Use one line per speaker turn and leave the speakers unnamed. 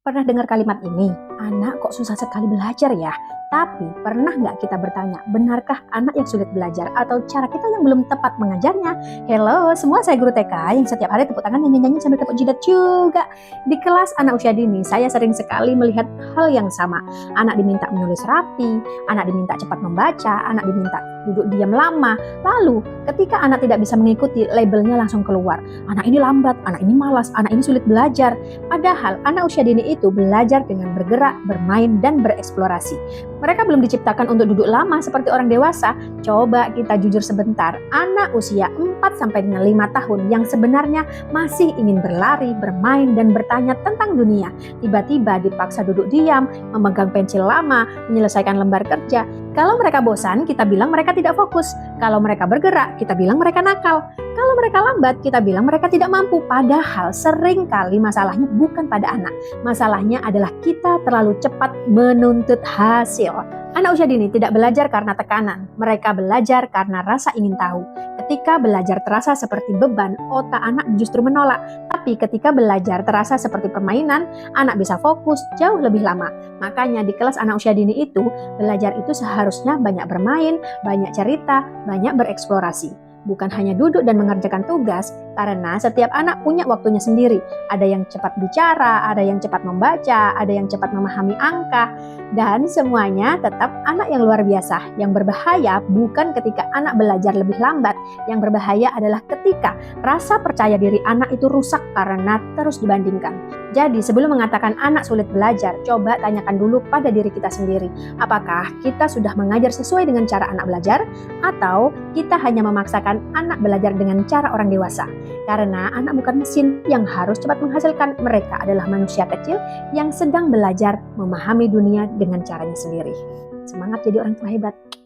Pernah dengar kalimat ini? Anak kok susah sekali belajar ya? Tapi pernah nggak kita bertanya, benarkah anak yang sulit belajar atau cara kita yang belum tepat mengajarnya? Hello, semua saya guru TK yang setiap hari tepuk tangan nyanyi-nyanyi sambil tepuk jidat juga. Di kelas anak usia dini, saya sering sekali melihat hal yang sama. Anak diminta menulis rapi, anak diminta cepat membaca, anak diminta duduk diam lama. Lalu, ketika anak tidak bisa mengikuti, labelnya langsung keluar. Anak ini lambat, anak ini malas, anak ini sulit belajar. Padahal anak usia dini itu belajar dengan bergerak, bermain, dan bereksplorasi. Mereka belum diciptakan untuk duduk lama seperti orang dewasa. Coba kita jujur sebentar, anak usia 4-5 tahun yang sebenarnya masih ingin berlari, bermain, dan bertanya tentang dunia. Tiba-tiba dipaksa duduk diam, memegang pensil lama, menyelesaikan lembar kerja. Kalau mereka bosan, kita bilang mereka tidak fokus. Kalau mereka bergerak, kita bilang mereka nakal. Kalau mereka lambat, kita bilang mereka tidak mampu. Padahal sering kali masalahnya bukan pada anak. Masalahnya adalah kita terlalu cepat menuntut hasil. Anak usia dini tidak belajar karena tekanan. Mereka belajar karena rasa ingin tahu. Ketika belajar terasa seperti beban, otak anak justru menolak. Tapi ketika belajar terasa seperti permainan, anak bisa fokus jauh lebih lama. Makanya di kelas anak usia dini itu, belajar itu seharusnya banyak bermain, banyak cerita, banyak bereksplorasi. Bukan hanya duduk dan mengerjakan tugas, karena setiap anak punya waktunya sendiri. Ada yang cepat bicara, ada yang cepat membaca, ada yang cepat memahami angka, dan semuanya tetap anak yang luar biasa. Yang berbahaya bukan ketika anak belajar lebih lambat, yang berbahaya adalah ketika rasa percaya diri anak itu rusak karena terus dibandingkan. Jadi sebelum mengatakan anak sulit belajar, coba tanyakan dulu pada diri kita sendiri. Apakah kita sudah mengajar sesuai dengan cara anak belajar, atau kita hanya memaksakan anak belajar dengan cara orang dewasa? Karena anak bukan mesin yang harus cepat menghasilkan. Mereka adalah manusia kecil yang sedang belajar memahami dunia dengan caranya sendiri. Semangat jadi orang tua hebat!